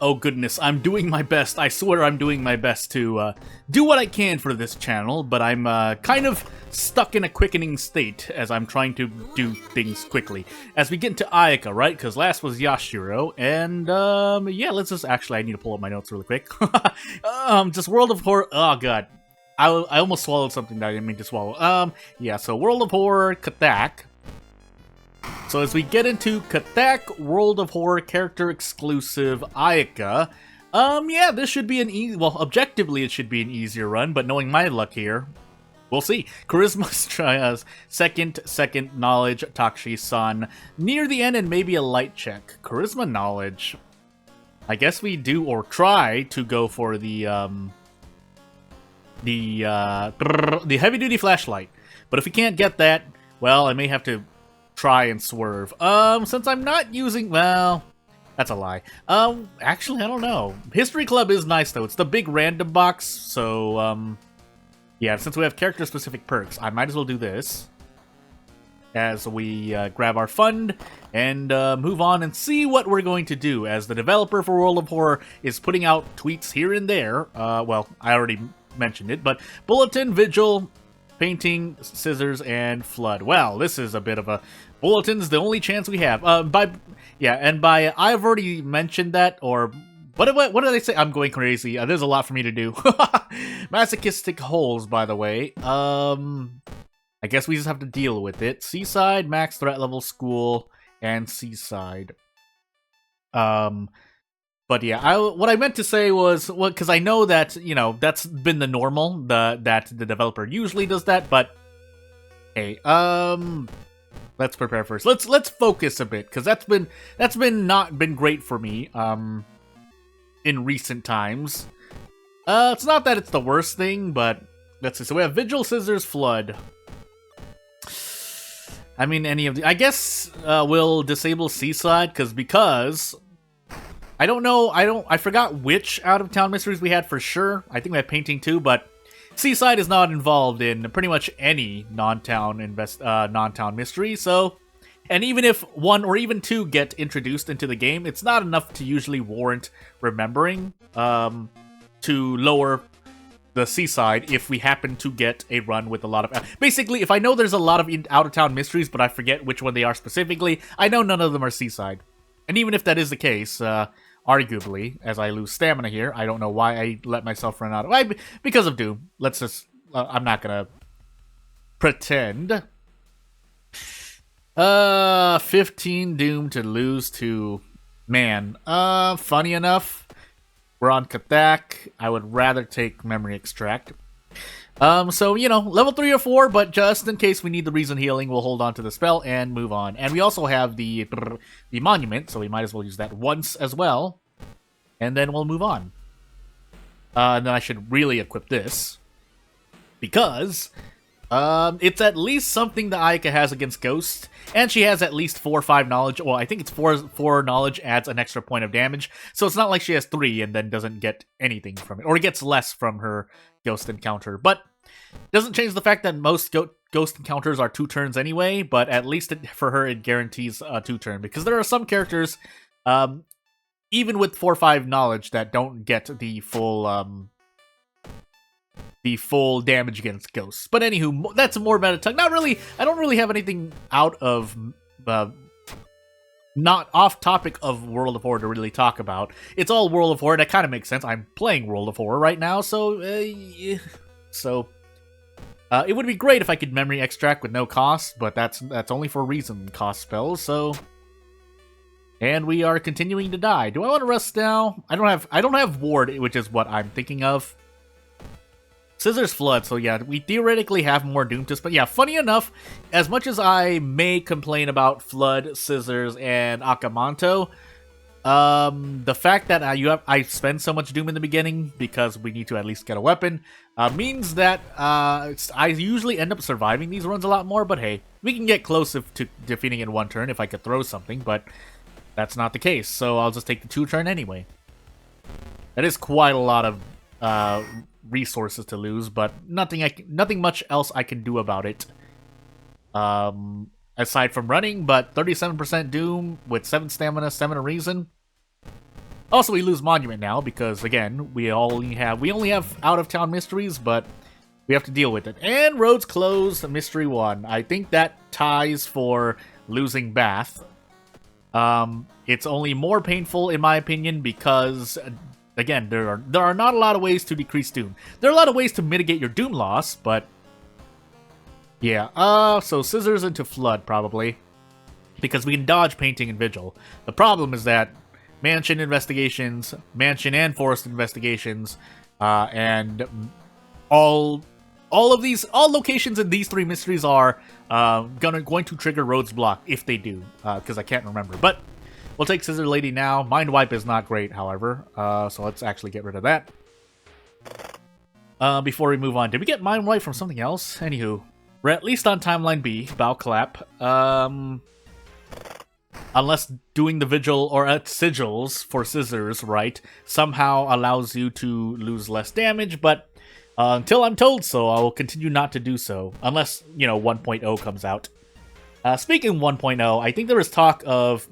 Oh goodness, I'm doing my best. I swear I'm doing my best to do what I can for this channel, but I'm kind of stuck in a quickening state as I'm trying to do things quickly. As we get into Ayaka, right? Because last was Yashiro, and yeah, let's just actually, I need to pull up my notes really quick. Just World of Horror. Oh god, I almost swallowed something that I didn't mean to swallow. Yeah, so World of Horror, Katak. So as we get into Katak, World of Horror character exclusive Ayaka, yeah, this should be an easy, well, objectively it should be an easier run, but knowing my luck here, we'll see. Charisma's try us second knowledge, Takshi-san, near the end and maybe a light check. Charisma knowledge, I guess we do, or try to go for the heavy duty flashlight. But if we can't get that, well, I may have to try and swerve. Since I'm not using, well, that's a lie. Actually, I don't know. History Club is nice, though. It's the big random box, so, yeah, since we have character-specific perks, I might as well do this as we grab our fund and move on and see what we're going to do, as the developer for World of Horror is putting out tweets here and there. Well, I already mentioned it, but Bulletin, Vigil, Painting, Scissors, and Flood. Well, this is a bit of a... Bulletin's the only chance we have. I've already mentioned that, or... What did I say? I'm going crazy. There's a lot for me to do. Masochistic Holes, by the way. I guess we just have to deal with it. Seaside, Max Threat Level, School, and Seaside. But yeah, what I meant to say was, well, because I know that, you know, that's been the normal, that the developer usually does that, but hey, let's prepare first. Let's focus a bit, because that's not been great for me, in recent times. It's not that it's the worst thing, but let's see. So we have Vigil, Scissors, Flood. I mean, any of the, I guess, we'll disable Seaside, because I don't know, I forgot which out-of-town mysteries we had for sure. I think we had Painting too, but Seaside is not involved in pretty much any non-town mystery, so... And even if one or even two get introduced into the game, it's not enough to usually warrant remembering, to lower the Seaside if we happen to get a run with a lot of... Basically, if I know there's a lot of out-of-town mysteries, but I forget which one they are specifically, I know none of them are Seaside. And even if that is the case, arguably, as I lose stamina here, I don't know why I let myself run out of... because of Doom. Let's just... I'm not gonna pretend. 15 Doom to lose to... Man, funny enough, we're on Katak. I would rather take Memory Extract. So, you know, level 3 or 4, but just in case we need the reason healing, we'll hold on to the spell and move on. And we also have the monument, so we might as well use that once as well. And then we'll move on. And then I should really equip this, because it's at least something that Ayaka has against Ghost, and she has at least 4 or 5 knowledge. Well, I think it's 4 knowledge adds an extra point of damage, so it's not like she has 3 and then doesn't get anything from it, or gets less from her Ghost encounter. But doesn't change the fact that most Ghost encounters are 2 turns anyway, but at least for her it guarantees a 2 turn, because there are some characters, even with 4 or 5 knowledge, that don't get the full damage against Ghosts. But anywho, that's more meta talk. Not really, I don't really have anything out of, not off topic of World of Horror to really talk about. It's all World of Horror, that kind of makes sense. I'm playing World of Horror right now, so, it would be great if I could Memory Extract with no cost, but that's only for reason cost spells, so... And we are continuing to die. Do I want to rest now? I don't have Ward, which is what I'm thinking of. Scissors, Flood, so yeah, we theoretically have more Doom to spend. Yeah, funny enough, as much as I may complain about Flood, Scissors, and Akamanto, the fact that I spend so much Doom in the beginning, because we need to at least get a weapon, means that I usually end up surviving these runs a lot more, but hey, we can get close to defeating it in 1 turn if I could throw something, but that's not the case, so I'll just take the 2 turn anyway. That is quite a lot of resources to lose, but nothing much else I can do about it. Aside from running, but 37% Doom with 7 stamina, 7 reason. Also, we lose Monument now because, again, we only have out-of-town mysteries, but we have to deal with it. And roads closed, mystery 1. I think that ties for losing Bath. It's only more painful, in my opinion, because, again, there are not a lot of ways to decrease Doom. There are a lot of ways to mitigate your Doom loss, but yeah. So Scissors into Flood, probably, because we can dodge Painting and Vigil. The problem is that Mansion investigations, Mansion and Forest investigations, and all locations in these 3 mysteries are going to trigger Roads block if they do, because I can't remember. But we'll take Scissor Lady now. Mind Wipe is not great, however, so let's actually get rid of that. Before we move on, did we get Mind Wipe from something else? Anywho, we're at least on Timeline B, Bow Clap. Unless doing the Vigil or Sigils for Scissors, right, somehow allows you to lose less damage, but until I'm told so, I will continue not to do so, unless, 1.0 comes out. Speaking of 1.0, I think there was talk of,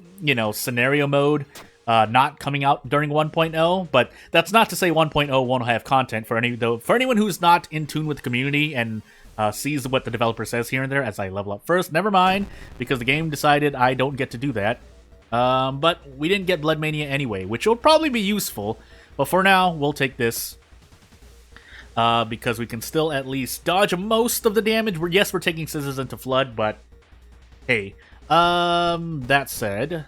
scenario mode not coming out during 1.0, but that's not to say 1.0 won't have content for anyone who's not in tune with the community and sees what the developer says here and there as I level up first. Never mind, because the game decided I don't get to do that. But we didn't get Blood Mania anyway, which will probably be useful, but for now, we'll take this. Because we can still at least dodge most of the damage. Yes, we're taking Scissors into Flood, but hey. That said,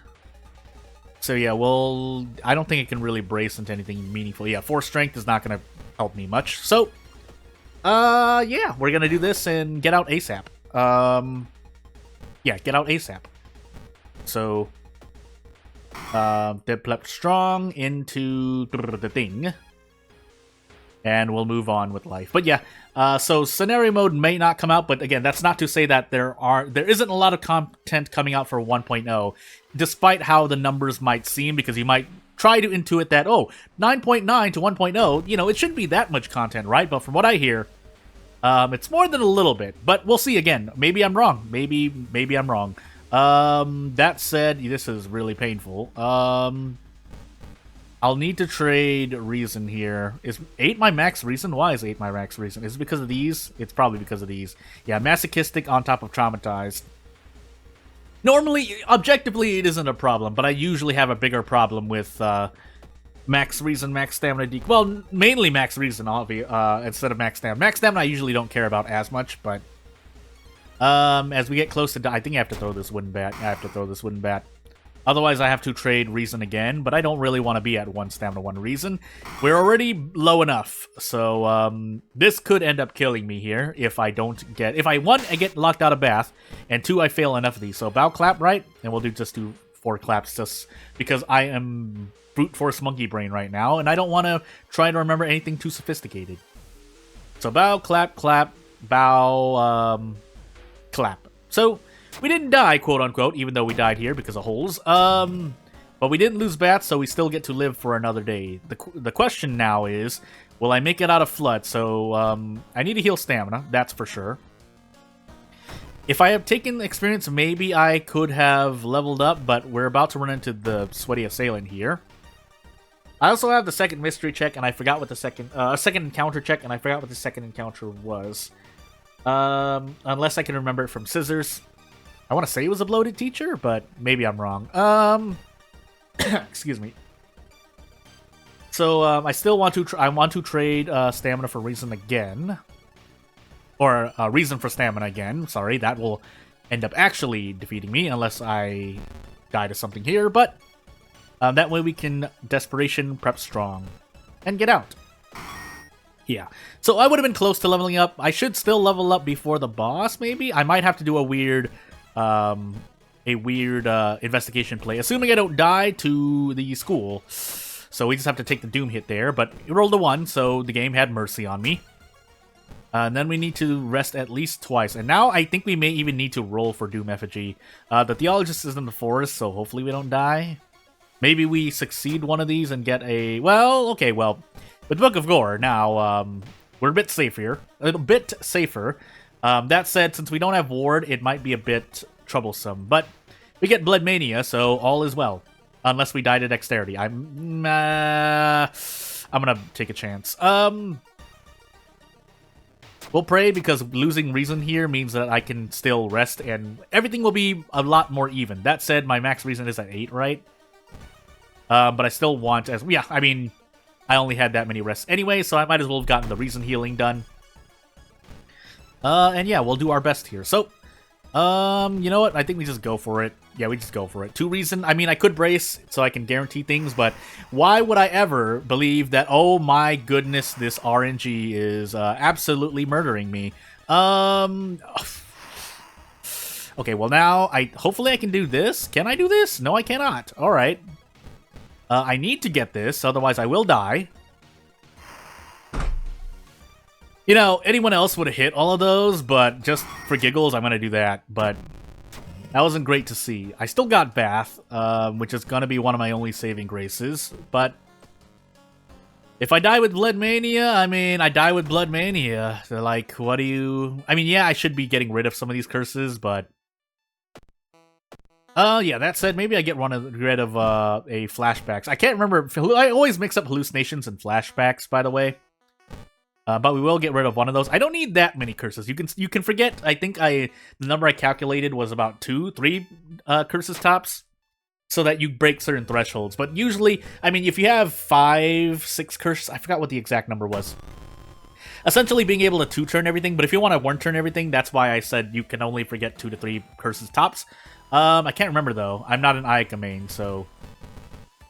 so yeah, I don't think it can really brace into anything meaningful. Yeah, Force Strength is not going to help me much. So, yeah, we're going to do this and get out ASAP. Yeah, get out ASAP. So, Deplep Strong into the thing. And we'll move on with life. But yeah, so scenario mode may not come out, but again, that's not to say that there isn't a lot of content coming out for 1.0, despite how the numbers might seem, because you might try to intuit that, 9.9 to 1.0, it shouldn't be that much content, right? But from what I hear, it's more than a little bit. But we'll see again. Maybe I'm wrong. Maybe I'm wrong. That said, this is really painful. I'll need to trade Reason here. Is 8 my max Reason? Why is 8 my max Reason? Is it because of these? It's probably because of these. Yeah, Masochistic on top of Traumatized. Normally, objectively, it isn't a problem, but I usually have a bigger problem with max Reason, max Stamina Well, mainly max Reason, instead of max Stamina. Max Stamina I usually don't care about as much, but as we get close to... I think I have to throw this wooden bat. Otherwise, I have to trade Reason again, but I don't really want to be at 1 Stamina, 1 Reason. We're already low enough, so this could end up killing me here if I don't get... If I, 1, I get locked out of Bath, and 2, I fail enough of these. So Bow Clap, right? And we'll just do 4 claps just because I am brute force monkey brain right now, and I don't want to try to remember anything too sophisticated. So Bow, Clap, Clap, Bow, Clap. So... we didn't die, quote-unquote, even though we died here because of holes. But we didn't lose bats, so we still get to live for another day. The question now is, will I make it out of Flood? So, I need to heal stamina, that's for sure. If I have taken experience, maybe I could have leveled up, but we're about to run into the Sweaty Assailant here. I also have the second mystery check, and I forgot what the second encounter check, and I forgot what the second encounter was. Unless I can remember it from Scissors. I want to say it was a bloated teacher, but maybe I'm wrong. Excuse me. So I still want to. I want to trade stamina for Reason again, or Reason for stamina again. Sorry, that will end up actually defeating me unless I die to something here. But that way we can Desperation Prep Strong and get out. Yeah. So I would have been close to leveling up. I should still level up before the boss. Maybe I might have to do a weird investigation play, assuming I don't die to the school. So we just have to take the Doom hit there, but it rolled a 1, so the game had mercy on me. And then we need to rest at least twice, and now I think we may even need to roll for Doom Effigy. The Theologist is in the forest, so hopefully we don't die. Maybe we succeed one of these and get a... well, okay, well, with Book of Gore, now, we're a bit safer. That said, since we don't have Ward, it might be a bit troublesome. But we get Blood Mania, so all is well. Unless we die to dexterity. I'm gonna take a chance. We'll pray because losing reason here means that I can still rest and everything will be a lot more even. That said, my max reason is at 8, right? But I still want as... Yeah, I mean, I only had that many rests anyway, so I might as well have gotten the reason healing done. And yeah, we'll do our best here. So, you know what? I think we just go for it. Yeah, we just go for it. 2 reason. I mean, I could brace so I can guarantee things, but why would I ever believe that, oh my goodness, this RNG is absolutely murdering me? Okay, well now, hopefully I can do this. Can I do this? No, I cannot. All right. I need to get this, otherwise I will die. You know, anyone else would have hit all of those, but just for giggles, I'm going to do that. But that wasn't great to see. I still got Bath, which is going to be one of my only saving graces. But if I die with Blood Mania, I mean, I die with Blood Mania. They're like, what do you... I mean, yeah, I should be getting rid of some of these curses, but... yeah, that said, maybe I get rid of a flashbacks. I can't remember. I always mix up hallucinations and flashbacks, by the way. But we will get rid of one of those. I don't need that many curses. You can forget. I think the number I calculated was about 3 curses tops, so that you break certain thresholds. But usually, I mean, if you have 5, 6 curses, I forgot what the exact number was. Essentially, being able to 2-turn everything. But if you want to 1-turn everything, that's why I said you can only forget 2 to 3 curses tops. I can't remember though. I'm not an Ayaka main, so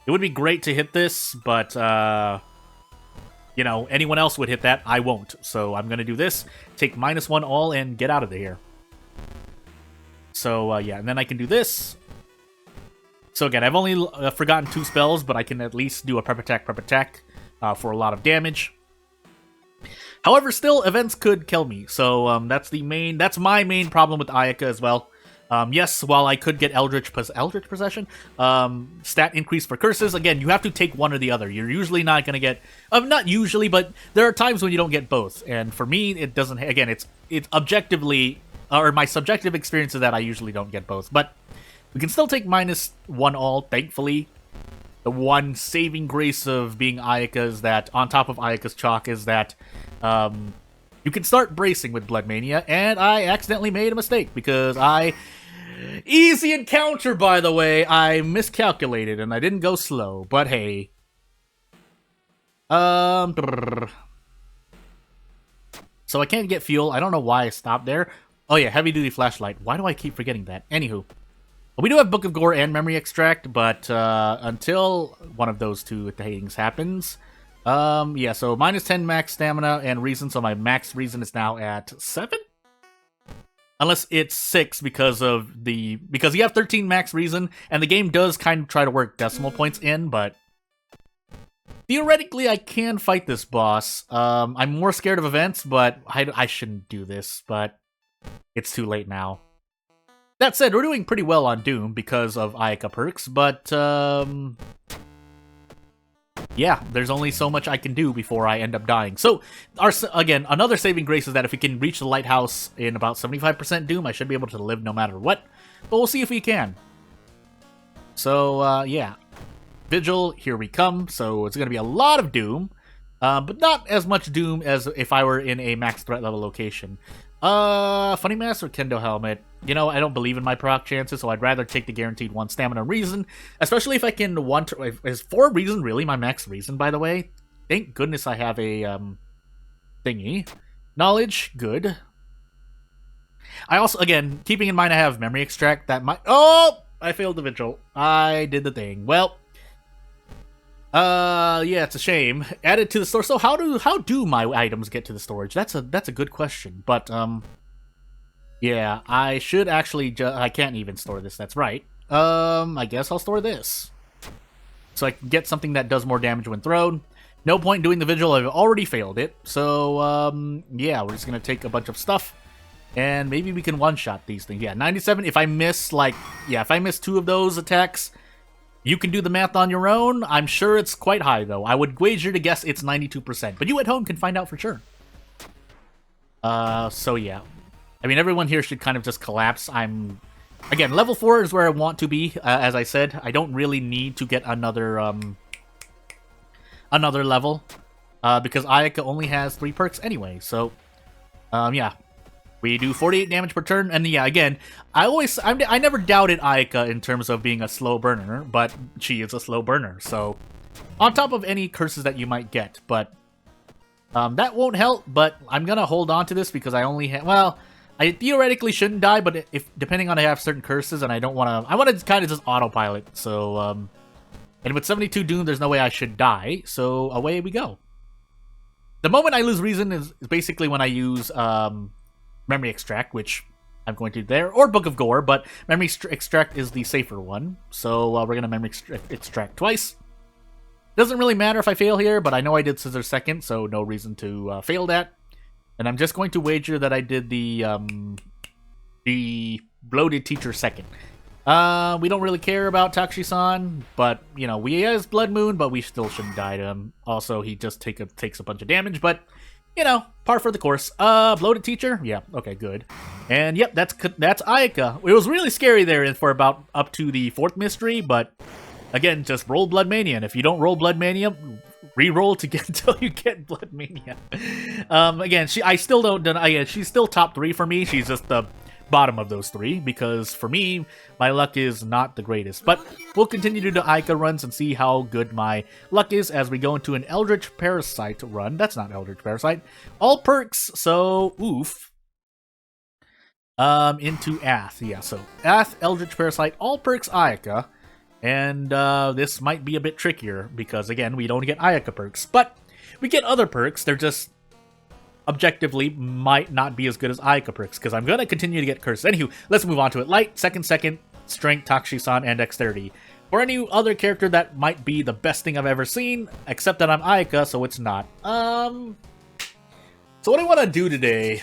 it would be great to hit this, but you know, anyone else would hit that. I won't. So I'm gonna do this, take -1 all, and get out of here. So yeah, and then I can do this. So again, I've only forgotten 2 spells, but I can at least do a prep attack for a lot of damage. However, still, events could kill me. So that's my main problem with Ayaka as well. Yes, while I could get Eldritch Possession, stat increase for curses, again, you have to take one or the other. You're usually not going to get... not usually, but there are times when you don't get both. And for me, it doesn't... Again, it's objectively... Or my subjective experience is that I usually don't get both. But we can still take -1 all, thankfully. The one saving grace of being Ayaka is that, on top of Ayaka's chalk, is that... you can start bracing with Blood Mania, and I accidentally made a mistake, because Easy encounter, by the way! I miscalculated, and I didn't go slow, but hey. So I can't get fuel. I don't know why I stopped there. Oh yeah, heavy-duty flashlight. Why do I keep forgetting that? Anywho. We do have Book of Gore and Memory Extract, but until one of those 2 things happens... yeah, so -10 max stamina and reason, so my max reason is now at 7? Unless it's 6 because you have 13 max reason, and the game does kind of try to work decimal points in, but theoretically I can fight this boss. I'm more scared of events, but I shouldn't do this, but it's too late now. That said, we're doing pretty well on Doom because of Ayaka perks, but yeah, there's only so much I can do before I end up dying. So, again, another saving grace is that if we can reach the lighthouse in about 75% Doom, I should be able to live no matter what. But we'll see if we can. So, yeah. Vigil, here we come. So, it's going to be a lot of Doom. But not as much Doom as if I were in a max threat level location. Funny Mask or Kendo Helmet? You know, I don't believe in my proc chances, so I'd rather take the guaranteed 1 stamina reason, especially if I can is 4 reason really my max reason, by the way? Thank goodness I have a, thingy. Knowledge, good. I also, again, keeping in mind I have Memory Extract, that might... Oh! I failed the Vigil. I did the thing. Well... yeah, it's a shame. Added to the store. So how do my items get to the storage? That's a good question. But yeah, I should actually I can't even store this. That's right. I guess I'll store this. So I can get something that does more damage when thrown. No point doing the Vigil. I've already failed it. So yeah, we're just gonna take a bunch of stuff, and maybe we can one-shot these things. Yeah, 97. If I miss if I miss 2 of those attacks. You can do the math on your own. I'm sure it's quite high, though. I would wager to guess it's 92%. But you at home can find out for sure. So yeah. I mean, everyone here should kind of just collapse. I'm Again, level 4 is where I want to be. As I said, I don't really need to get another another level because Ayaka only has 3 perks anyway. So, yeah, we do 48 damage per turn, and yeah, again, I never doubted Ayaka in terms of being a slow burner, but she is a slow burner. So, on top of any curses that you might get, but that won't help. But I'm gonna hold on to this because I only have I theoretically shouldn't die, but if depending on I have certain curses and I don't want to, I want to kind of just autopilot. So, and with 72 Doom, there's no way I should die. So away we go. The moment I lose reason is basically when I use Memory Extract, which I'm going to do there, or Book of Gore, but Memory Extract is the safer one. So we're gonna Memory Extract twice. Doesn't really matter if I fail here, but I know I did Scissor second, so no reason to fail that. And I'm just going to wager that I did the Bloated Teacher second. We don't really care about Takushi-san, but, you know, he has Blood Moon, but we still shouldn't die to him. Also, he just takes a bunch of damage, but, you know, par for the course. Bloated Teacher? Yeah, okay, good. And, yep, that's Ayaka. It was really scary there for about up to the 4th mystery, but, again, just roll Blood Mania, and if you don't roll Blood Mania, re-roll to get until you get Blood Mania. Again, she's still top 3 for me. She's just the bottom of those 3 because for me, my luck is not the greatest. But we'll continue to do Ayaka runs and see how good my luck is as we go into an Eldritch Parasite run. That's not Eldritch Parasite. All perks, so oof. Into Ath, yeah. So Ath, Eldritch Parasite, all perks Ayaka. And this might be a bit trickier because, again, we don't get Ayaka perks. But we get other perks. They're just objectively might not be as good as Ayaka perks because I'm going to continue to get curses. Anywho, let's move on to it. Light, second, Strength, Takushi-san, and Dexterity. Or any other character that might be the best thing I've ever seen, except that I'm Ayaka, so it's not. So what I want to do today,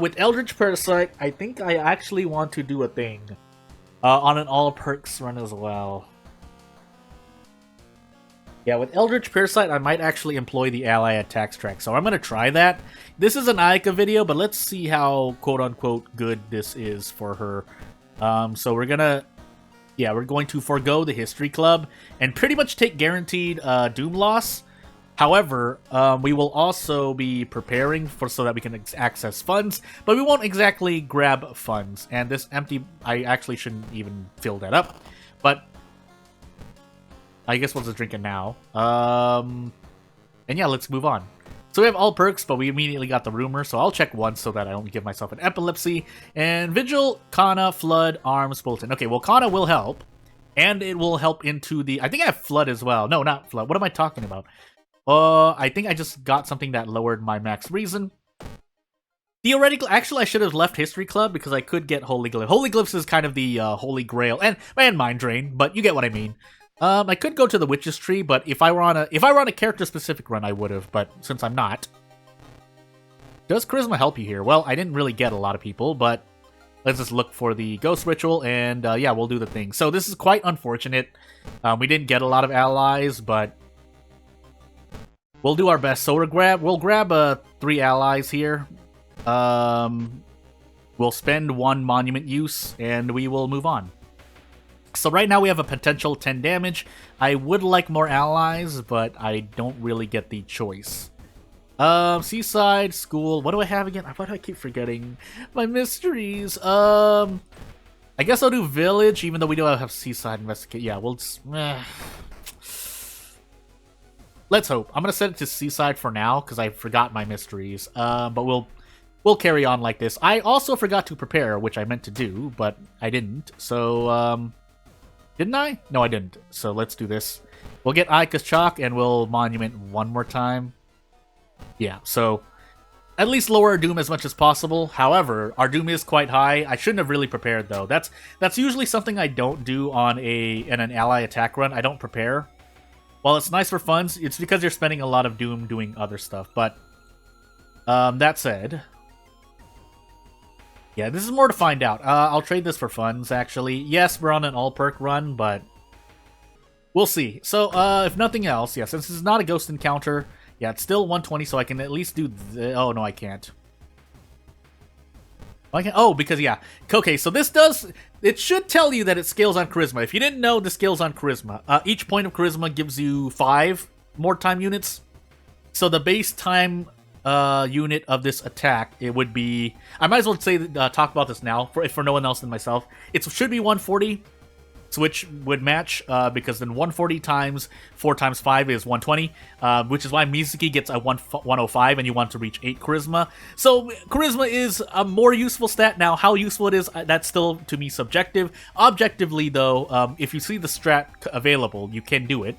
with Eldritch Parasite, I think I actually want to do a thing. On an all perks run as well. Yeah, with Eldritch Parasite, I might actually employ the ally attacks track, so I'm going to try that. This is an Ayaka video, but let's see how quote-unquote good this is for her. So we're going to forego the History Club and pretty much take guaranteed Doom loss. However, we will also be preparing so that we can access funds, but we won't exactly grab funds. And this empty, I actually shouldn't even fill that up, but I guess we'll just drink it now. And yeah, let's move on. So we have all perks, but we immediately got the rumor, so I'll check once so that I don't give myself an epilepsy. And Vigil, Kana, Flood, Arms, Bulletin. Okay, well, Kana will help, and it will help into the... I think I have Flood as well. No, not Flood. What am I talking about? I think I just got something that lowered my max reason. Theoretically, actually, I should have left History Club because I could get Holy Glyph. Holy Glyphs is kind of the Holy Grail, and Mind Drain, but you get what I mean. I could go to the Witch's Tree, but if I were on a character-specific run, I would have, but since I'm not. Does Charisma help you here? Well, I didn't really get a lot of people, but let's just look for the Ghost Ritual, and yeah, we'll do the thing. So this is quite unfortunate. We didn't get a lot of allies, but we'll do our best. So we'll grab 3 allies here. We'll spend 1 monument use, and we will move on. So right now we have a potential 10 damage. I would like more allies, but I don't really get the choice. Seaside, School. What do I have again? Why do I keep forgetting my mysteries? I guess I'll do Village, even though we don't have Seaside Investigate. Yeah, we'll just... Let's hope. I'm gonna set it to Seaside for now because I forgot my mysteries. But we'll carry on like this. I also forgot to prepare, which I meant to do, but I didn't. So didn't I? No, I didn't. So let's do this. We'll get Ayaka's Chalk and we'll Monument 1 more time. Yeah. So at least lower our Doom as much as possible. However, our Doom is quite high. I shouldn't have really prepared though. That's usually something I don't do on an ally attack run. I don't prepare. While it's nice for funds, it's because you're spending a lot of Doom doing other stuff. But that said, yeah, this is more to find out. I'll trade this for funds, actually. Yes, we're on an all-perk run, but we'll see. So, if nothing else, yeah, since this is not a ghost encounter, yeah, it's still 120, so I can at least do... Oh, no, I can't. I can... Oh, because, yeah. Okay, so this does... it should tell you that it scales on charisma. If you didn't know, the scales on charisma. Each point of charisma gives you 5 more time units. So the base time unit of this attack, it would be... I might as well say talk about this now, for no one else than myself. It should be 140, which would match, because then 140 times 4 times 5 is 120, which is why Mizuki gets a 105 and you want to reach 8 charisma. So charisma is a more useful stat. Now, how useful it is, that's still, to me, subjective. Objectively, though, if you see the strat available, you can do it.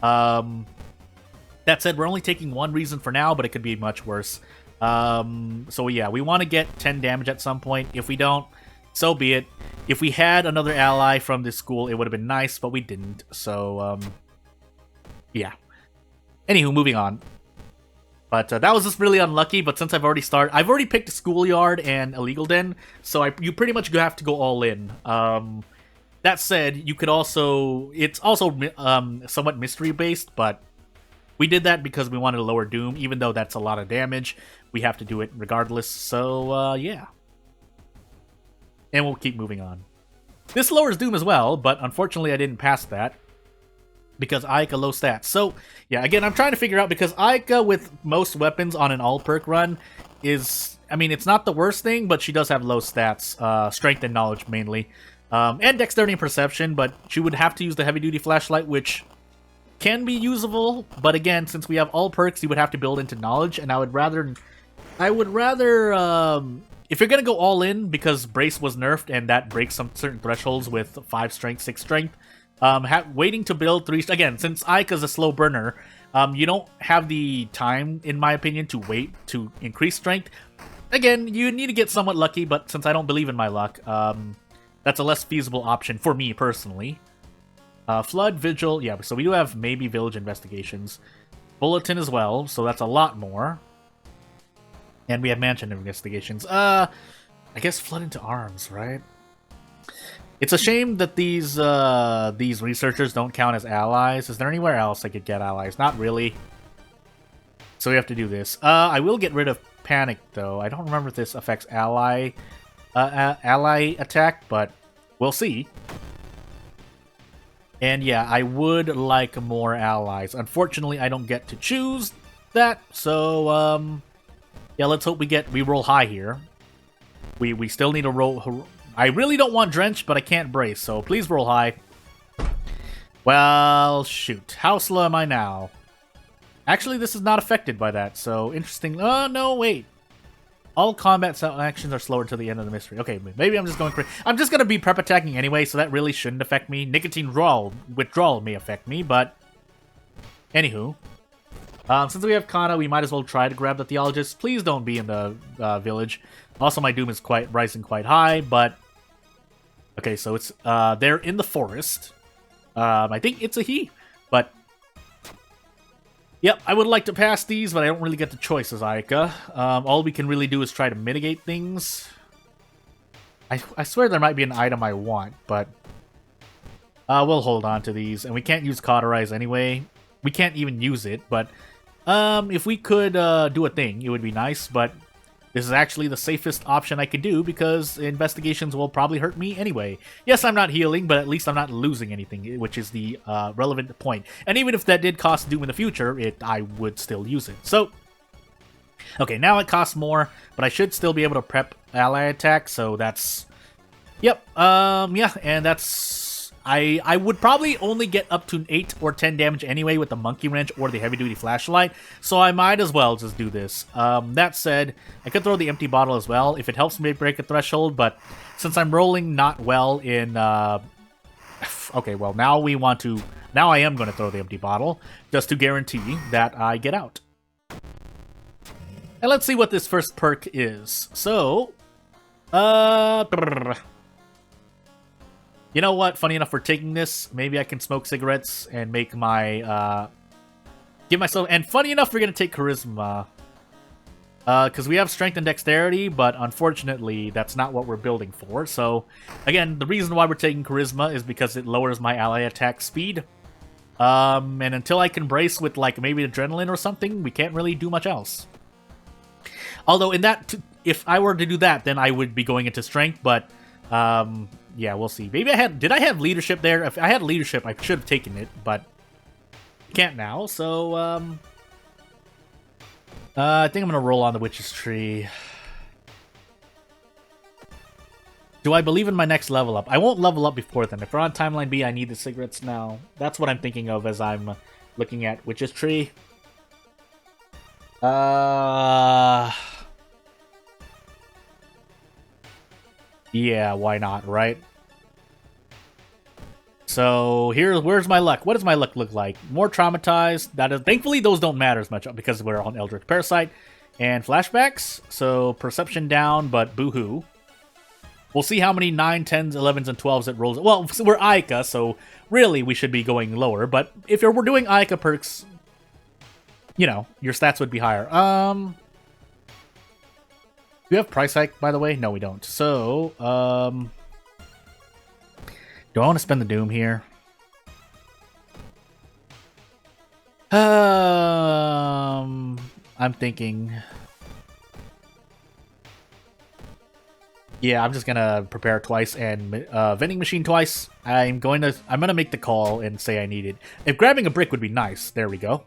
That said, we're only taking one reason for now, but it could be much worse. So yeah, we want to get 10 damage at some point. If we don't, so be it. If we had another ally from this school, it would have been nice, but we didn't. So, yeah. Anywho, moving on. But that was just really unlucky, but since I've already picked a schoolyard and a legal den, so you pretty much have to go all in. That said, you could also... It's also somewhat mystery-based, but we did that because we wanted to lower Doom. Even though that's a lot of damage, we have to do it regardless, so, yeah. And we'll keep moving on. This lowers Doom as well, but unfortunately I didn't pass that because Ayaka low stats. So, yeah, again, I'm trying to figure out, because Ayaka with most weapons on an all-perk run is... I mean, it's not the worst thing, but she does have low stats. Strength and knowledge, mainly. And dexterity and perception, but she would have to use the heavy-duty flashlight, which can be usable. But again, since we have all perks, you would have to build into knowledge, and I would rather... if you're gonna go all in, because Brace was nerfed and that breaks some certain thresholds with 5 strength, 6 strength, waiting to build 3... Again, since Ayaka's a slow burner, you don't have the time, in my opinion, to wait to increase strength. Again, you need to get somewhat lucky, but since I don't believe in my luck, that's a less feasible option for me, personally. Flood, Vigil, yeah, so we do have maybe Village Investigations. Bulletin as well, so that's a lot more. And we have Mansion Investigations. I guess Flood into Arms, right? It's a shame that these researchers don't count as allies. Is there anywhere else I could get allies? Not really. So we have to do this. I will get rid of Panic, though. I don't remember if this affects ally attack, but we'll see. And yeah, I would like more allies. Unfortunately, I don't get to choose that, so yeah, let's hope we roll high here. We still need to roll... I really don't want Drench, but I can't Brace, so please roll high. Well, shoot. How slow am I now? Actually, this is not affected by that, so interesting. Oh, no, wait. All combat actions are slower to the end of the mystery. Okay, maybe I'm just going crazy. I'm just going to be prep attacking anyway, so that really shouldn't affect me. Nicotine withdrawal may affect me, but... Anywho. Since we have Kana, we might as well try to grab the Theologist. Please don't be in the village. Also, my Doom is rising quite high, but... Okay, so it's they're in the forest. I think it's a he, but... Yep, I would like to pass these, but I don't really get the choice as Ayaka. All we can really do is try to mitigate things. I swear there might be an item I want, but... we'll hold on to these, and we can't use Cauterize anyway. We can't even use it, but... if we could do a thing, it would be nice, but... This is actually the safest option I could do, because investigations will probably hurt me anyway. Yes, I'm not healing, but at least I'm not losing anything, which is the relevant point. And even if that did cost Doom in the future, I would still use it. So, okay, now it costs more, but I should still be able to prep ally attack, so that's... Yep, yeah, and that's... I would probably only get up to 8 or 10 damage anyway with the Monkey Wrench or the heavy-duty flashlight, so I might as well just do this. That said, I could throw the empty bottle as well if it helps me break a threshold, but since I'm rolling not well in... Okay, well, now I am going to throw the empty bottle, just to guarantee that I get out. And let's see what this first perk is. So... You know what? Funny enough, for taking this, maybe I can smoke cigarettes and make my, give myself... And funny enough, we're going to take Charisma. Because we have Strength and Dexterity, but unfortunately, that's not what we're building for. So, again, the reason why we're taking Charisma is because it lowers my ally attack speed. And until I can Brace with, like, maybe Adrenaline or something, we can't really do much else. Although, if I were to do that, then I would be going into Strength, but... Yeah, we'll see. Maybe did I have leadership there? If I had leadership, I should have taken it, but can't now, so, I think I'm gonna roll on the Witch's Tree. Do I believe in my next level up? I won't level up before then. If we're on Timeline B, I need the cigarettes now. That's what I'm thinking of as I'm looking at Witch's Tree. Yeah, why not, right? So where's my luck? What does my luck look like? More traumatized. Thankfully those don't matter as much because we're on Eldritch Parasite and flashbacks. So perception down, but boo-hoo. We'll see how many 9, 10s, 11s, and 12s it rolls. Well, we're Ayaka, so really we should be going lower. But if we're doing Ayaka perks, you know, your stats would be higher. Do we have price hike, by the way? No, we don't. So, do I want to spend the Doom here? I'm thinking... Yeah, I'm just gonna prepare twice and vending machine twice. I'm gonna make the call and say I need it. If grabbing a brick would be nice. There we go.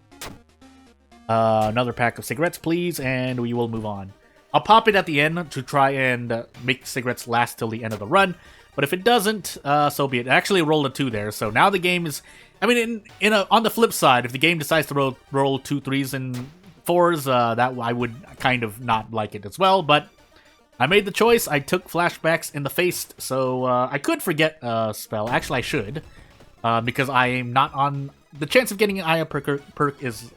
Another pack of cigarettes, please, and we will move on. I'll pop it at the end to try and make the cigarettes last till the end of the run. But if it doesn't, so be it. I actually rolled a 2 there, so now the game is... I mean, on the flip side, if the game decides to roll 2 3s and 4s, that I would kind of not like it as well, but... I made the choice. I took flashbacks in the face, so I could forget a spell. Actually, I should, because I am not on... The chance of getting an Ayaka perk is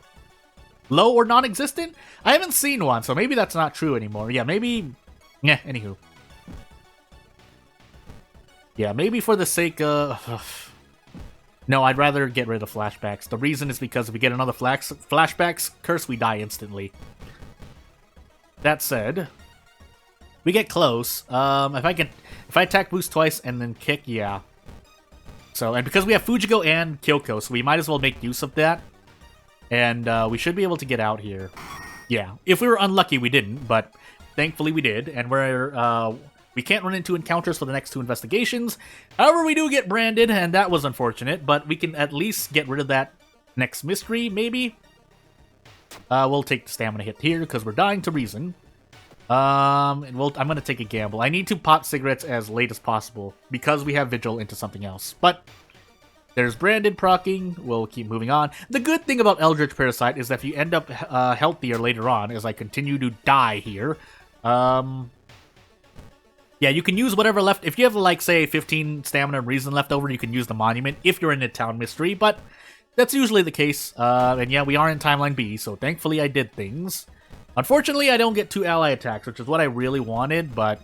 low or non-existent? I haven't seen one, so maybe that's not true anymore. Yeah, maybe... Yeah, anywho. Yeah, maybe for the sake of... No, I'd rather get rid of flashbacks. The reason is because if we get another flashbacks curse, we die instantly. That said... We get close. If I attack boost twice and then kick, yeah. So, and because we have Fujiko and Kyoko, so we might as well make use of that. And we should be able to get out here. Yeah. If we were unlucky, we didn't, but thankfully we did. And we can't run into encounters for the next 2 investigations. However, we do get branded, and that was unfortunate, but we can at least get rid of that next mystery, maybe. We'll take the stamina hit here because we're dying to reason. I'm gonna take a gamble. I need to pop cigarettes as late as possible because we have Vigil into something else. But there's branded procking. We'll keep moving on. The good thing about Eldritch Parasite is that if you end up healthier later on, as I continue to die here, yeah, you can use whatever left. If you have, like, say, 15 stamina and reason left over, you can use the monument if you're in a town mystery. But that's usually the case. And yeah, we are in Timeline B, so thankfully I did things. Unfortunately, I don't get 2 ally attacks, which is what I really wanted, but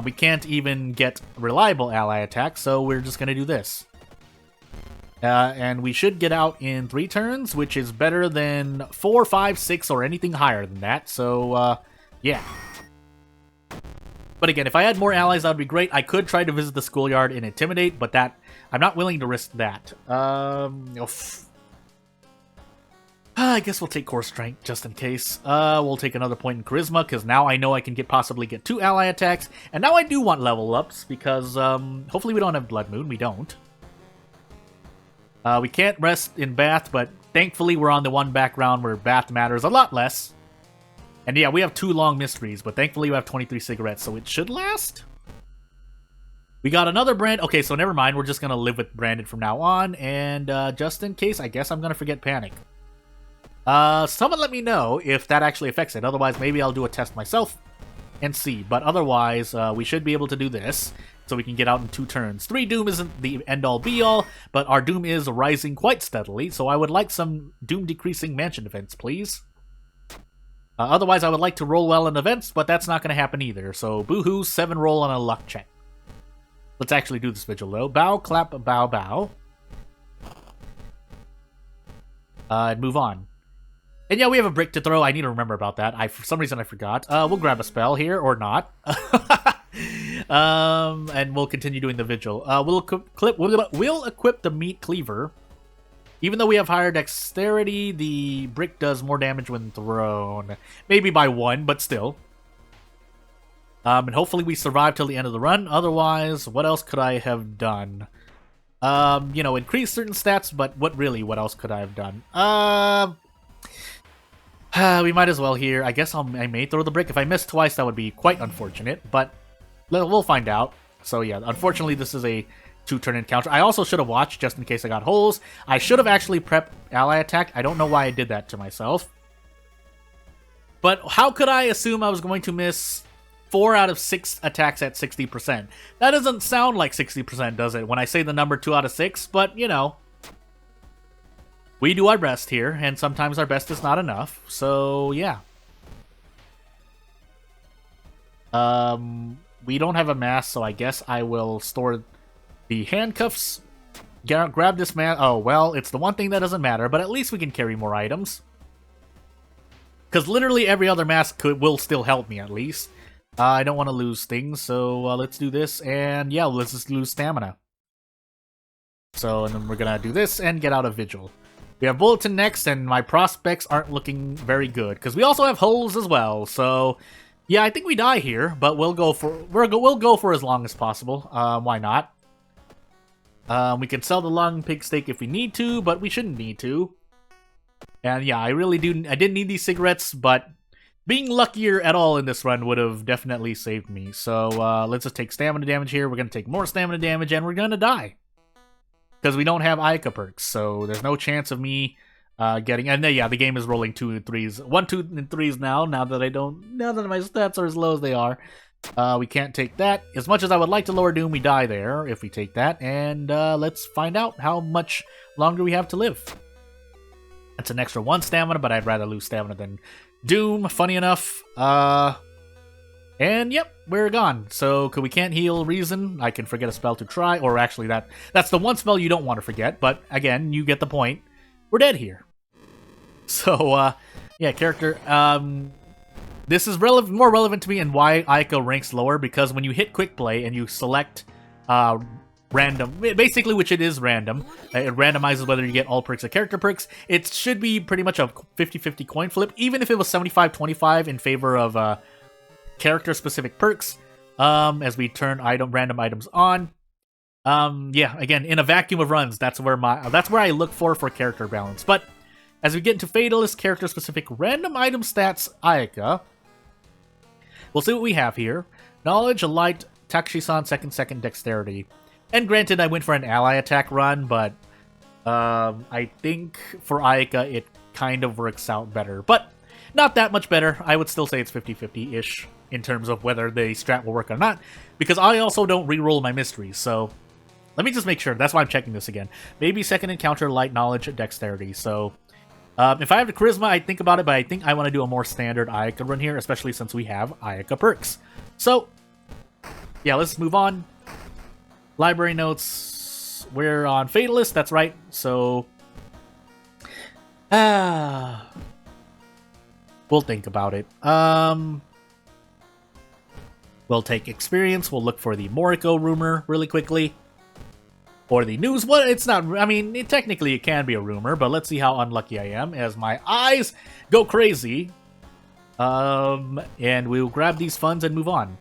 we can't even get reliable ally attacks, so we're just going to do this. And we should get out in 3 turns, which is better than 4, 5, 6, or anything higher than that, so yeah. But again, if I had more allies, that would be great. I could try to visit the schoolyard and intimidate, but I'm not willing to risk that. I guess we'll take Core Strength, just in case. We'll take another point in Charisma, because now I know I can possibly get 2 ally attacks. And now I do want level ups, because hopefully we don't have Blood Moon. We don't. We can't rest in Bath, but thankfully we're on the one background where Bath matters a lot less. And yeah, we have 2 long mysteries, but thankfully we have 23 cigarettes, so it should last. We got another brand. Okay, so never mind. We're just going to live with branded from now on. And just in case, I guess I'm going to forget Panic. Someone let me know if that actually affects it. Otherwise, maybe I'll do a test myself and see. But otherwise, we should be able to do this so we can get out in 2 turns. 3 Doom isn't the end-all be-all, but our Doom is rising quite steadily, so I would like some Doom decreasing mansion events, please. Otherwise, I would like to roll well in events, but that's not going to happen either. So, boohoo, 7 roll on a luck check. Let's actually do this vigil, though. Bow, clap, bow, bow. And move on. And yeah, we have a brick to throw. I need to remember about that. For some reason, I forgot. We'll grab a spell here, or not. And we'll continue doing the vigil. We'll equip the meat cleaver. Even though we have higher dexterity, the brick does more damage when thrown. Maybe by 1, but still. And hopefully we survive till the end of the run. Otherwise, what else could I have done? You know, increase certain stats, but what else could I have done? We might as well here. I guess I may throw the brick. If I miss twice, that would be quite unfortunate, but we'll find out. So yeah, unfortunately, this is a 2-turn encounter. I also should have watched just in case I got holes. I should have actually prepped ally attack. I don't know why I did that to myself. But how could I assume I was going to miss 4 out of 6 attacks at 60%? That doesn't sound like 60%, does it, when I say the number 2 out of 6? But, you know, we do our best here, and sometimes our best is not enough. So, yeah. We don't have a mask, so I guess I will store the handcuffs. Grab this mask. Oh, well, it's the one thing that doesn't matter, but at least we can carry more items. Because literally every other mask will still help me, at least. I don't want to lose things, so let's do this. And yeah, let's just lose stamina. So, and then we're going to do this and get out of Vigil. We have Bulletin next, and my prospects aren't looking very good. Because we also have holes as well, so... Yeah, I think we die here, but we'll go for as long as possible. Why not? We can sell the lung pig steak if we need to, but we shouldn't need to. And yeah, I didn't need these cigarettes, but being luckier at all in this run would have definitely saved me. So let's just take stamina damage here. We're going to take more stamina damage, and we're going to die. Because we don't have Ayaka perks, so there's no chance of me getting... And yeah, the game is rolling 2 and 3s. 1, 2, and 3s now that my stats are as low as they are. We can't take that. As much as I would like to lower Doom, we die there if we take that. And let's find out how much longer we have to live. That's an extra 1 stamina, but I'd rather lose stamina than Doom, funny enough. And yep, we're gone. So, we can't heal Reason. I can forget a spell to try, or actually that's the one spell you don't want to forget, but again, you get the point. We're dead here. So, yeah, character, this is more relevant to me and why Ayaka ranks lower, because when you hit Quick Play and you select, random, basically, which it is random. It randomizes whether you get all perks or character perks. It should be pretty much a 50-50 coin flip, even if it was 75-25 in favor of character-specific perks, as we turn random items on. Yeah, again, in a vacuum of runs, that's where I look for character balance. But as we get into Fatalist character-specific random item stats, Ayaka, we'll see what we have here. Knowledge, Light, Takushi-san, second dexterity. And granted, I went for an ally attack run, but I think for Ayaka, it kind of works out better. But not that much better. I would still say it's 50-50-ish in terms of whether the strat will work or not, because I also don't reroll my mysteries, so let me just make sure. That's why I'm checking this again. Maybe second encounter, Light, Knowledge, Dexterity. So if I have the Charisma, I'd think about it, but I think I want to do a more standard Ayaka run here, especially since we have Ayaka perks. So, yeah, let's move on. Library notes. We're on Fatalist, that's right. So, we'll think about it. We'll take experience. We'll look for the Moriko rumor really quickly. Or the news. What? It's not... I mean, technically it can be a rumor, but let's see how unlucky I am as my eyes go crazy. And we'll grab these funds and move on.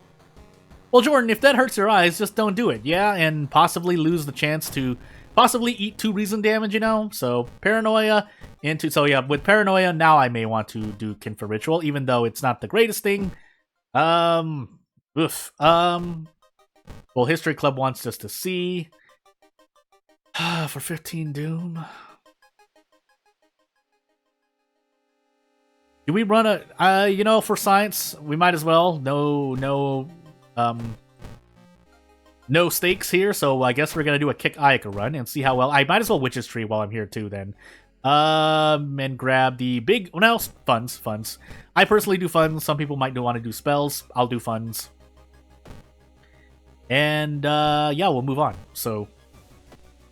Well, Jordan, if that hurts your eyes, just don't do it. Yeah, and possibly lose the chance to possibly eat 2 reason damage, you know? So, Paranoia into... So, yeah, with Paranoia, now I may want to do Kin for Ritual, even though it's not the greatest thing. Well, History Club wants us to see... for 15 Doom. Do we run a... you know, for science, we might as well. No stakes here, so I guess we're gonna do a Kick Ayaka run and see how well... I might as well Witch's Tree while I'm here too, then. And grab the big... No, funds. I personally do funds. Some people might want to do spells. I'll do funds. And, yeah, we'll move on. So...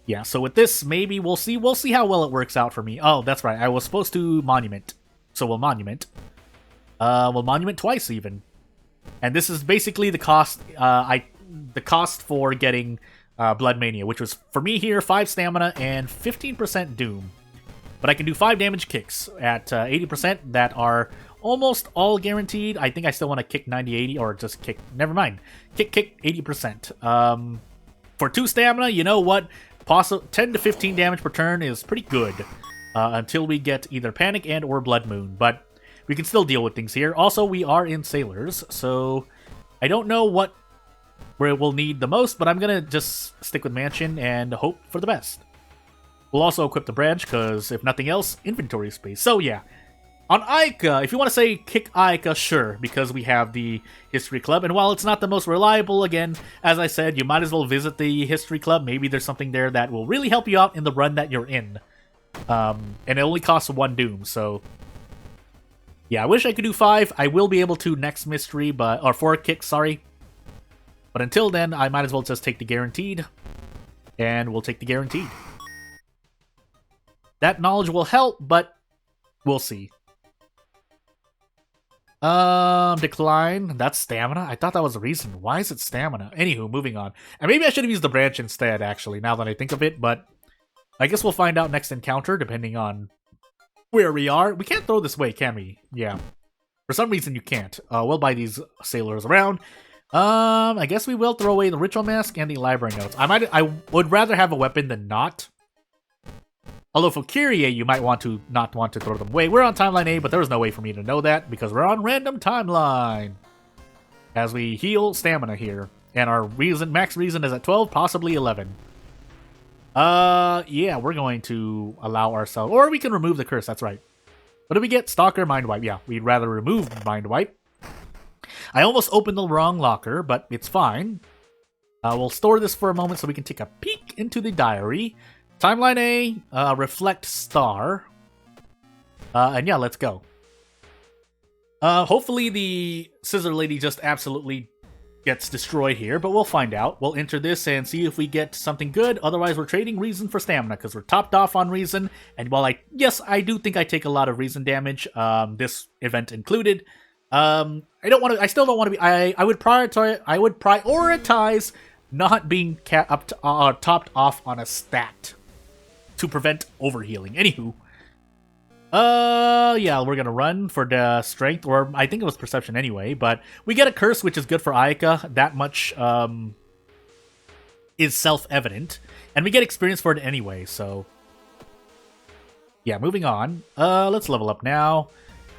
Yeah, so with this, maybe we'll see how well it works out for me. Oh, that's right. I was supposed to Monument. So we'll Monument. We'll Monument twice, even. And this is basically the cost, the cost for getting Blood Mania, which was, for me here, 5 stamina and 15% Doom. But I can do 5 damage kicks at 80% that are almost all guaranteed. I think I still want to kick 90-80 or just kick... Never mind. Kick 80%. For 2 stamina, you know what? 10 to 15 damage per turn is pretty good. Until we get either Panic and or Blood Moon. But we can still deal with things here. Also, we are in Sailors, so I don't know where we'll need the most, but I'm going to just stick with Mansion and hope for the best. We'll also equip the branch, because if nothing else, inventory space. So yeah, on Ayaka, if you want to say kick Ayaka, sure, because we have the History Club. And while it's not the most reliable, again, as I said, you might as well visit the History Club. Maybe there's something there that will really help you out in the run that you're in. And it only costs 1 Doom, so... Yeah, I wish I could do 5. I will be able to next mystery, or 4 kicks, sorry. But until then, I might as well just take the guaranteed. And we'll take the guaranteed. That knowledge will help, but we'll see. Decline. That's stamina? I thought that was a reason. Why is it stamina? Anywho, moving on. And maybe I should have used the branch instead, actually, now that I think of it, but I guess we'll find out next encounter, depending on where we are. We can't throw this away, can we? Yeah. For some reason, you can't. We'll buy these sailors around. I guess we will throw away the Ritual Mask and the Library Notes. I would rather have a weapon than not. Although for Kyrie, you might not want to throw them away. We're on Timeline A, but there was no way for me to know that, because we're on Random Timeline. As we heal stamina here. And our max reason is at 12, possibly 11. Yeah, we're going to allow ourselves... Or we can remove the curse, that's right. What do we get? Stalker, Mind Wipe. Yeah, we'd rather remove Mind Wipe. I almost opened the wrong locker, but it's fine. We'll store this for a moment so we can take a peek into the diary. Timeline A, Reflect Star. And yeah, let's go. Hopefully the Scissor Lady just absolutely gets destroyed here, but we'll find out. We'll enter this and see if we get something good. Otherwise, we're trading reason for stamina, because we're topped off on reason. And while I do think I take a lot of reason damage, this event included, I still don't want to be... I would prioritize not being topped off on a stat to prevent overhealing. Anywho, yeah, we're gonna run for the strength, or I think it was perception anyway, but we get a curse, which is good for Ayaka. That much is self-evident, and we get experience for it anyway, so yeah, moving on. Let's level up now.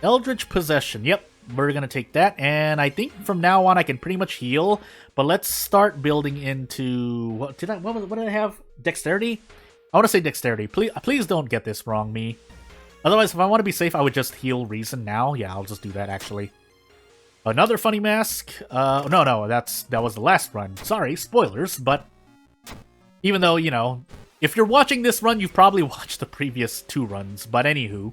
Eldritch Possession, yep, we're gonna take that, and I think from now on I can pretty much heal, but let's start building into... What did I have? Dexterity? I want to say Dexterity. Please don't get this wrong, me. Otherwise, if I want to be safe, I would just heal Reason now. Yeah, I'll just do that, actually. Another funny mask. No, that was the last run. Sorry, spoilers, but... Even though, you know, if you're watching this run, you've probably watched the previous 2 runs. But anywho...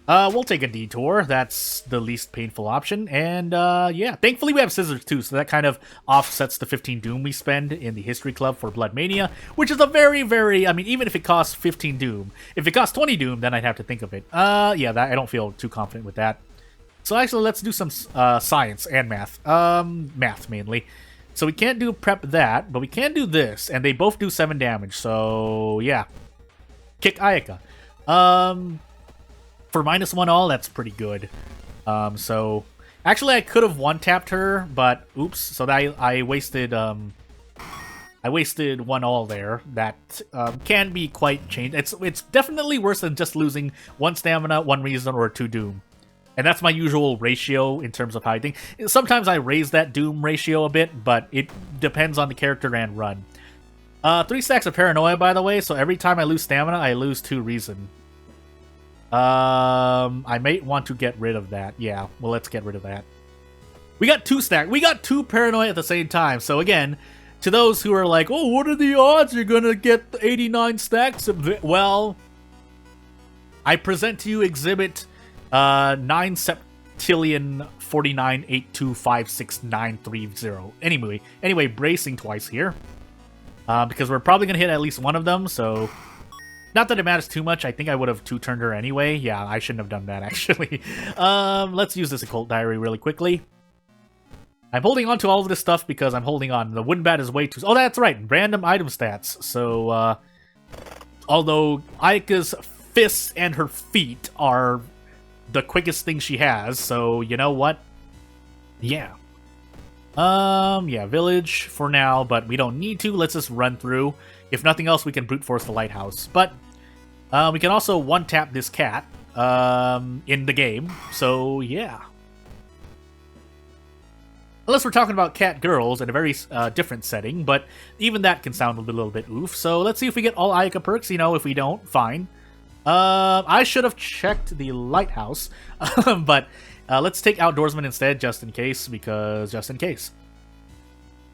we'll take a detour. That's the least painful option. And, yeah. Thankfully, we have scissors, too, so that kind of offsets the 15 Doom we spend in the History Club for Blood Mania, which is a very, very... I mean, even if it costs 15 Doom. If it costs 20 Doom, then I'd have to think of it. Yeah, I don't feel too confident with that. So, actually, let's do some science and math. Math, mainly. So, we can't do prep that, but we can do this, and they both do 7 damage, so, yeah. Kick Ayaka. For -1 all, that's pretty good. So actually I could have one-tapped her, but oops. So that I wasted 1 all there. That can be quite changed. It's definitely worse than just losing 1 stamina, 1 reason, or 2 doom. And that's my usual ratio in terms of how I think. Sometimes I raise that doom ratio a bit, but it depends on the character and run. 3 stacks of paranoia, by the way, so every time I lose stamina, I lose 2 reason. I may want to get rid of that. Yeah, well, let's get rid of that. We got 2 stacks. We got 2 paranoia at the same time. So again, to those who are like, oh, what are the odds you're gonna get 89 stacks of it? Well, I present to you exhibit 9 septillion 49825690. Anyway, bracing twice here. Because we're probably gonna hit at least 1 of them, so... Not that it matters too much. I think I would have 2-turned her anyway. Yeah, I shouldn't have done that, actually. Let's use this occult diary really quickly. I'm holding on to all of this stuff because I'm holding on. The wooden bat is way too... Oh, that's right. Random item stats. So, although Ayaka's fists and her feet are the quickest thing she has, so you know what? Yeah. Yeah, village for now, but we don't need to. Let's just run through. If nothing else, we can brute force the lighthouse. But we can also one-tap this cat in the game, so yeah. Unless we're talking about cat girls in a very different setting, but even that can sound a little bit oof. So let's see if we get all Ayaka perks. You know, if we don't, fine. I should have checked the lighthouse, but let's take outdoorsman instead, just in case, because just in case.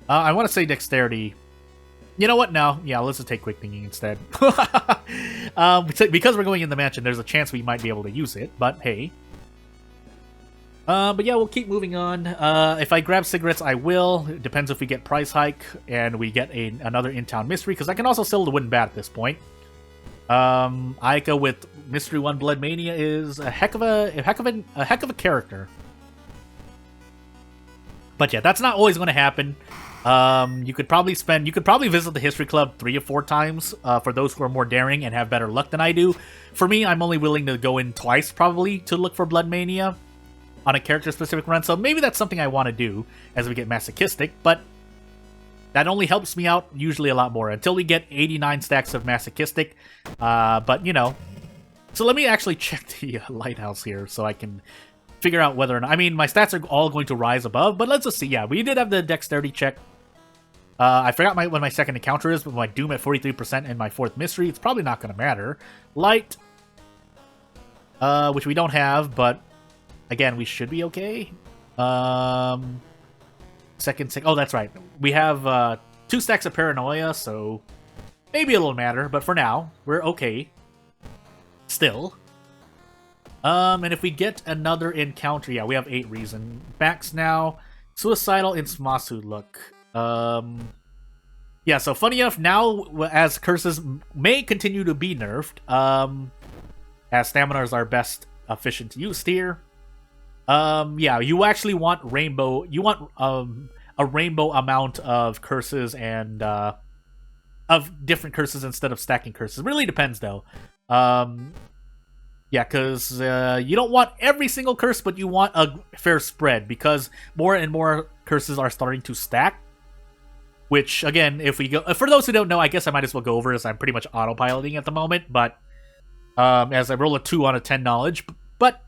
I want to say dexterity. You know what? No, yeah, let's just take quick thinking instead. Because we're going in the mansion, there's a chance we might be able to use it, but hey. But yeah, we'll keep moving on. If I grab cigarettes, I will. It depends if we get price hike and we get another in-town mystery, because I can also sell the wooden bat at this point. Ayaka with Mystery 1 Blood Mania is a heck of a character. But yeah, that's not always going to happen. You could probably visit the History Club 3 or 4 times for those who are more daring and have better luck than I do. For me, I'm only willing to go in twice probably to look for Blood Mania on a character-specific run, so maybe that's something I want to do as we get masochistic, but that only helps me out usually a lot more until we get 89 stacks of masochistic, but you know. So let me actually check the lighthouse here so I can figure out whether or not, I mean, my stats are all going to rise above, but let's just see. Yeah, we did have the dexterity check. I forgot what my second encounter is, but my doom at 43% and my 4th mystery, it's probably not going to matter. Light, which we don't have, but again, we should be okay. Oh, that's right. We have 2 stacks of paranoia, so maybe it'll matter, but for now, we're okay. Still. And if we get another encounter, yeah, we have 8 reason. Max now. Suicidal in Smasu look. Yeah, so funny enough, now as curses may continue to be nerfed, as stamina is our best efficient use here. Yeah, you actually want rainbow. You want a rainbow amount of curses and of different curses instead of stacking curses. It really depends though. Yeah, because you don't want every single curse, but you want a fair spread because more and more curses are starting to stack. Which again, if we go for those who don't know, I guess I might as well go over as I'm pretty much autopiloting at the moment. But as I roll a 2 on a 10 knowledge, but.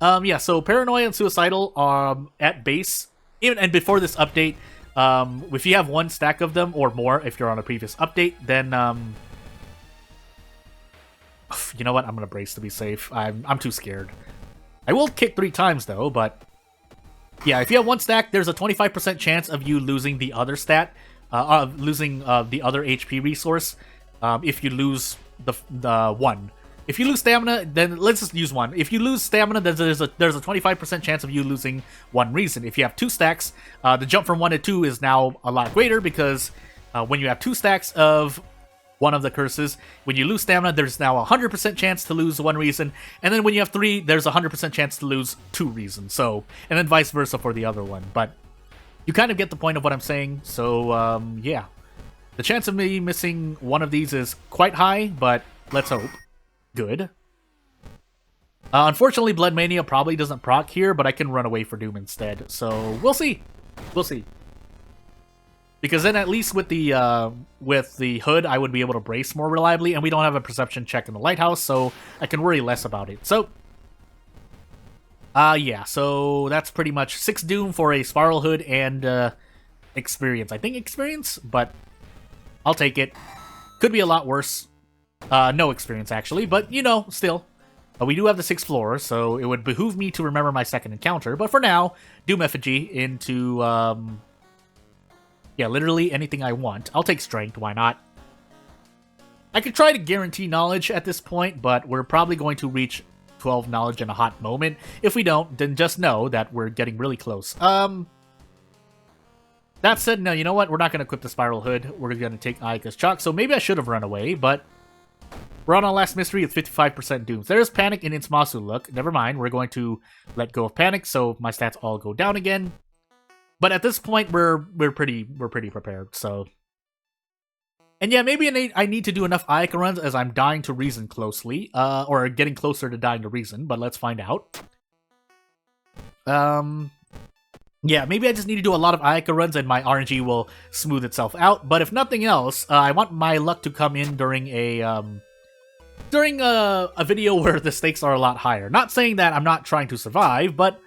Yeah, so Paranoia and Suicidal at base, even and before this update, if you have 1 stack of them or more, if you're on a previous update, then you know what? I'm gonna brace to be safe. I'm too scared. I will kick 3 times though, but yeah, if you have 1 stack, there's a 25% chance of you losing the other stat, losing the other HP resource. If you lose the 1. If you lose stamina, then let's just use 1. If you lose stamina, then there's a 25% chance of you losing 1 reason. If you have 2 stacks, the jump from 1 to 2 is now a lot greater because when you have 2 stacks of one of the curses, when you lose stamina, there's now a 100% chance to lose 1 reason, and then when you have 3, there's a 100% chance to lose 2 reasons. So, and then vice versa for the other one. But you kind of get the point of what I'm saying. So, yeah, the chance of me missing 1 of these is quite high, but let's hope. Good. Unfortunately, Blood Mania probably doesn't proc here, but I can run away for Doom instead. So we'll see. We'll see. Because then at least with the hood, I would be able to brace more reliably, and we don't have a perception check in the lighthouse, so I can worry less about it. So, yeah. So that's pretty much 6 Doom for a Spiral Hood and experience. I think experience, but I'll take it. Could be a lot worse. No experience, actually, but, you know, still. We do have the 6th floor, so it would behoove me to remember my second encounter, but for now, Doom Effigy into, yeah, literally anything I want. I'll take Strength, why not? I could try to guarantee knowledge at this point, but we're probably going to reach 12 knowledge in a hot moment. If we don't, then just know that we're getting really close. That said, no, you know what? We're not going to equip the Spiral Hood. We're going to take Ayaka's Chalk, so maybe I should have run away, but we're on our last mystery with 55% Dooms. There's Panic in Insmasu look. Never mind, we're going to let go of Panic, so my stats all go down again. But at this point, we're pretty prepared, so And yeah, maybe I need to do enough Ayaka runs as I'm dying to Reason closely, or getting closer to dying to Reason, but let's find out. Yeah, maybe I just need to do a lot of Ayaka runs and my RNG will smooth itself out, but if nothing else, I want my luck to come in during a video where the stakes are a lot higher. Not saying that I'm not trying to survive, but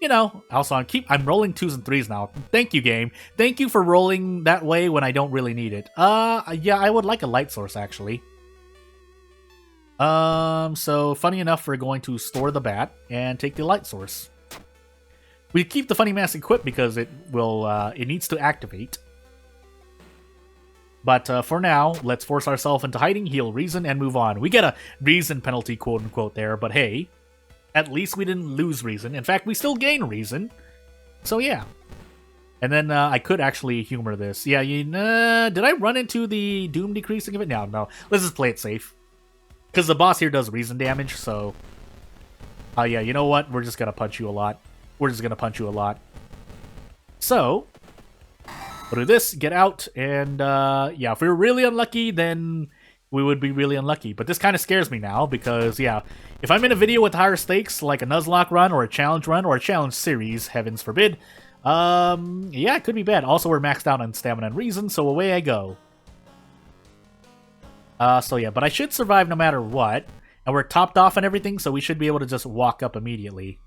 you know, also I'm rolling 2s and 3s now. Thank you, game. Thank you for rolling that way when I don't really need it. Yeah, I would like a light source, actually. So, funny enough, we're going to store the bat and take the light source. We keep the funny mask equipped because it needs to activate. But for now, let's force ourselves into hiding, heal Reason, and move on. We get a Reason penalty, quote-unquote, there, but hey, at least we didn't lose Reason. In fact, we still gain Reason. So yeah. And then I could actually humor this. Yeah, did I run into the Doom decreasing of it? No. Let's just play it safe. Because the boss here does Reason damage, so... yeah, you know what? We're just going to punch you a lot. So... we'll do this, get out, and yeah, if we were really unlucky, then we would be really unlucky. But this kind of scares me now, because, yeah, if I'm in a video with higher stakes, like a Nuzlocke run, or a challenge run, or a challenge series, heavens forbid, yeah, it could be bad. Also, we're maxed out on stamina and Reason, so away I go. So yeah, but I should survive no matter what, and we're topped off and everything, so we should be able to just walk up immediately.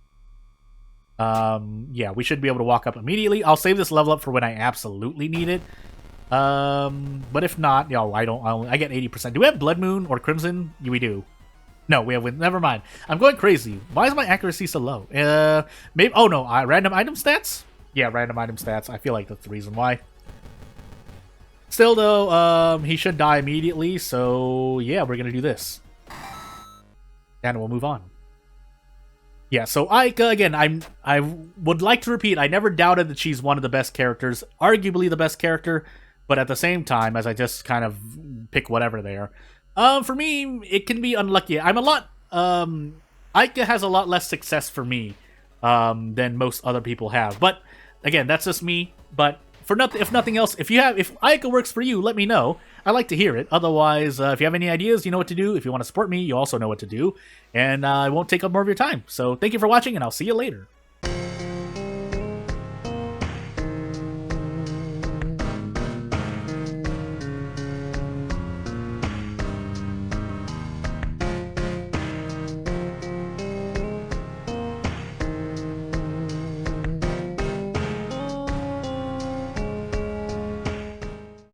Yeah, we should be able to walk up immediately. I'll save this level up for when I absolutely need it. But if not, I get 80%. Do we have Blood Moon or Crimson? Yeah, we do. No, we have, never mind. I'm going crazy. Why is my accuracy so low? Maybe, oh no, random item stats? Yeah, random item stats. I feel like that's the reason why. Still though, he should die immediately, so yeah, we're gonna do this. And we'll move on. Yeah, so Ayaka, again, I would like to repeat, I never doubted that she's one of the best characters, arguably the best character, but at the same time, as I just kind of pick whatever there, for me, it can be unlucky. Ayaka has a lot less success for me than most other people have, but again, that's just me, but if nothing else, if Ayaka works for you, let me know. I like to hear it. Otherwise, if you have any ideas, you know what to do. If you want to support me, you also know what to do. And I won't take up more of your time. So thank you for watching, and I'll see you later.